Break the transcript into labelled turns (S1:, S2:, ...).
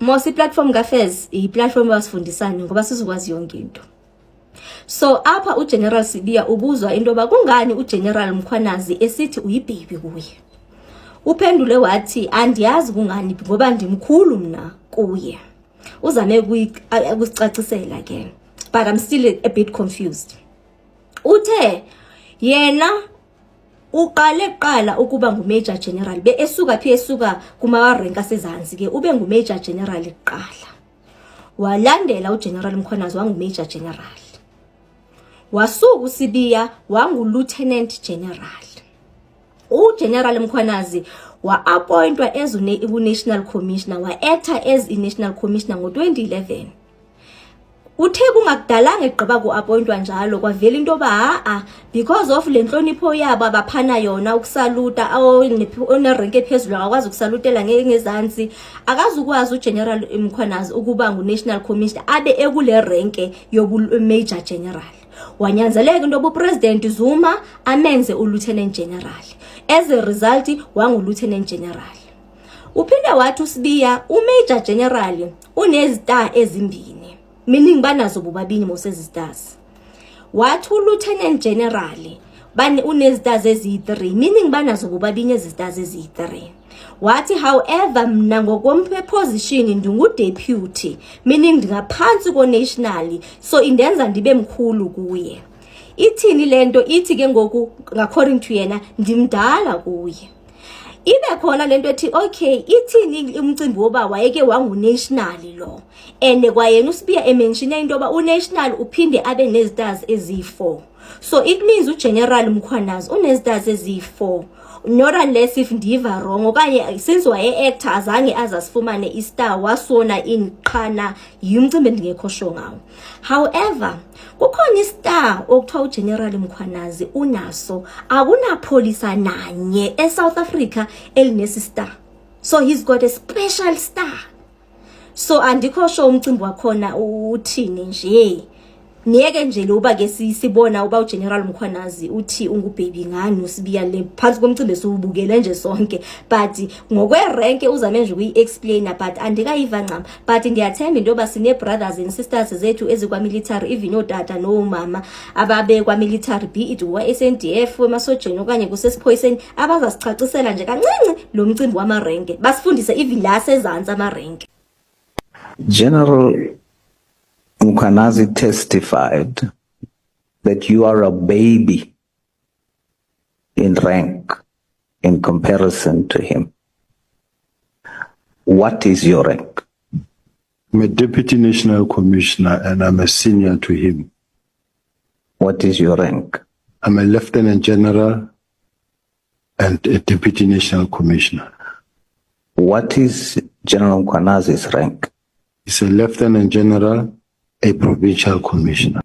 S1: Mosi platform kaFez i-platform yasifundisana ngoba sizokwazi yonke into. So apha uGeneral Sibiya ubuzwa into ba kungani uGeneral Mkhwanazi esithi uyibaby kuye. Uphendule wathi andiyazi kungani ngoba ndimkhulu mina kuye. Uzame ukusicacisela ke, but I'm still a bit confused. Uthe yena uqale qala ukuba nguMajor General esuka phi esuka kuma rank asezantsi ke ube nguMajor General iqala. Walandela uGeneral Mkhwanazi wanguMajor General. Wasuka uSibiya wanguLieutenant General. uGeneral Mkhwanazi wa-appointwa as uNational Commissioner, wa-acta as i-National Commissioner ngo-2011. Uthe kungakudalanga egqiba ku-appointwa njalo kwavela into ba because of le nhlonipho yabo abaphana yona ukusaluta onerenke phezulu akwazi ukusalutela ngezantsi, akazukwazi uGeneral Mkhwanazi ukuba nguNational Commissioner abe ekule renke yobu-Major General. Wanyanzeleka into uPresident Zuma amenze uLieutenant General. As a result wangu-Lieutenant General. Uphinde wathi uSibiya uMajor General unezistar ezimbini, meaning banazo bobabini mosezi stars. Wathi uLieutenant General unezistars ezi3, meaning banazo bobabini ezistars ezi3. Wathi however mna ngokomposition ndingu-deputy, meaning ndingaphansi ko-national, so indenza ndibe mkhulu kuye. Ithini lento? Ithi ke ngoku according to yena ndimdala kuye. Ibe khona lento ethi okay ithini umcimbi woba wayeke wangu-national lo, and kwayena uSibiya emenshine into yoba unational uphinde abe nezistars ezi4. So it means uGeneral Mkhwanazi unezistars ezi4, not unless if ndiva wrong okanye since waye-actor azange azasifumane istar wasona inqhana yimcimbi endingekho sure ngawo. However kukhona istar okuthiwa uGeneral Mkhwanazi unaso, akunapolisa nanye eSouth Africa elinesi star, so he's got a special star. So andikho sure umcimbi wakhona uthini nje. Niyeke nje loba ke sibona uba uGeneral Mkhwanazi uthi ungubaby ngani uSibiya le phansi komcimbi esiwubukele nje sonke, but ngokwerenke uzame nje ukuyi-explainer but andikayiva ncam. But ndiyathemba into yoba sine brothers and sisters zethu ezikwa-military, even otata nomama ababe kwa-military, be it wa-SNDF emasojeni okanye kusesiphoyiseni, abazasicacisela nje kancinci lo mcimbi wamarenke, basifundise even la sezantsi amarenke.
S2: General Mkhwanazi testified that you are a baby in rank in comparison to him. What is your rank?
S3: I'm a Deputy National Commissioner and I'm a senior to him.
S2: What is your rank?
S3: I'm a Lieutenant General and a Deputy National Commissioner.
S2: What is General Mkhwanazi's rank?
S3: He's a Lieutenant General, a Provincial Commissioner.